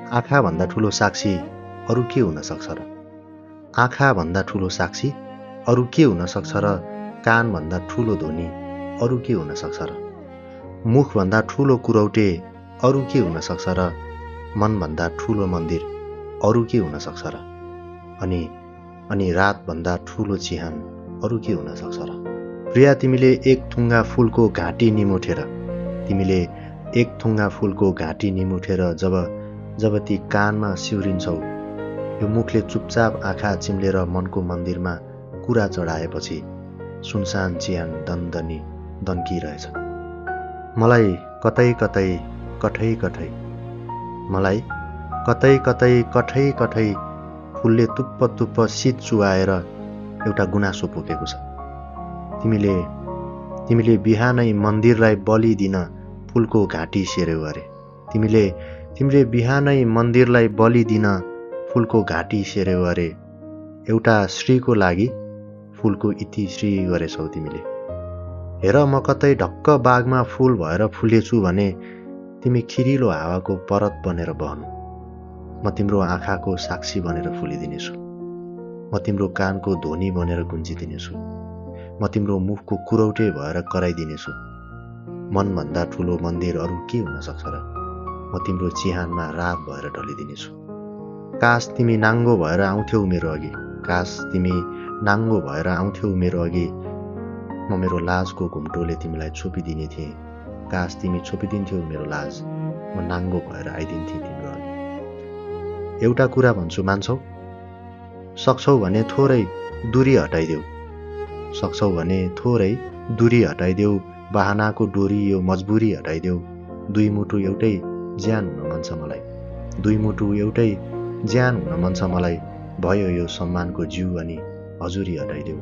आँखाभन्दा ठुलो साक्षी अरू के हुन सक्छ र? आँखाभन्दा ठुलो साक्षी अरू के हुन सक्छ र? कानभन्दा ठुलो ध्वनि अरू के हुन सक्छ र? मुखभन्दा ठुलो कुरौटे अरू के हुन सक्छ र? मनभन्दा ठुलो मन्दिर अरू के हुन सक्छ र? अनि रातभन्दा ठुलो चिहान अरू के हुन सक्छ र? प्रिया, तिमीले एक थुङ्गा फुलको घाँटी निमुठेर जब ती कानमा सिउरिन्छौ, यो मुखले चुपचाप आँखा चिम्लेर मनको मन्दिरमा कुरा चढाएपछि सुनसान चिहान दन्किरहेछ। मलाई कतै कतै फुलले तुप्प शीत चुहाएर एउटा गुनासो पोकेको छ। तिमीले बिहानै मन्दिरलाई बलि दिन फुलको घाँटी सेर्यौ अरे। तिमीले बिहानै मन्दिरलाई बलि दिन फुलको घाँटी सेर्यौ अरे। एउटा श्रीको लागि फुलको इतिश्री गरेछौ तिमीले। हेर, म कतै ढक्क बागमा फुल भएर फुलेछु भने तिमी खिरिलो हावाको परत बनेर बहनु। म तिम्रो आँखाको साक्षी बनेर फुलिदिनेछु। म तिम्रो कानको ध्वनि बनेर गुन्जिदिनेछु। म तिम्रो मुखको कुरौटे भएर कराइदिनेछु। मनभन्दा ठुलो मन्दिर अरू के हुन सक्छ र? म तिम्रो चिहानमा रात भएर ढलिदिनेछु। काश तिमी नाङ्गो भएर आउँथ्यौ मेरो अघि। म मेरो लाजको घुम्टोले तिमीलाई छोपिदिने थिएँ। काश तिमी छोपिदिन्थ्यौ मेरो लाज, म नाङ्गो भएर आइदिन्थेँ तिम्रो अघि। एउटा कुरा भन्छु, मान्छौ? सक्छौ भने थोरै दूरी हटाइदेऊ। बहानाको डोरी यो मजबुरी हटाइदेऊ। दुई मुटु एउटै ज्यान हुन मन छ मलाई। भयो यो सम्मानको जिउ अनि हजुरी हटाइदेऊ।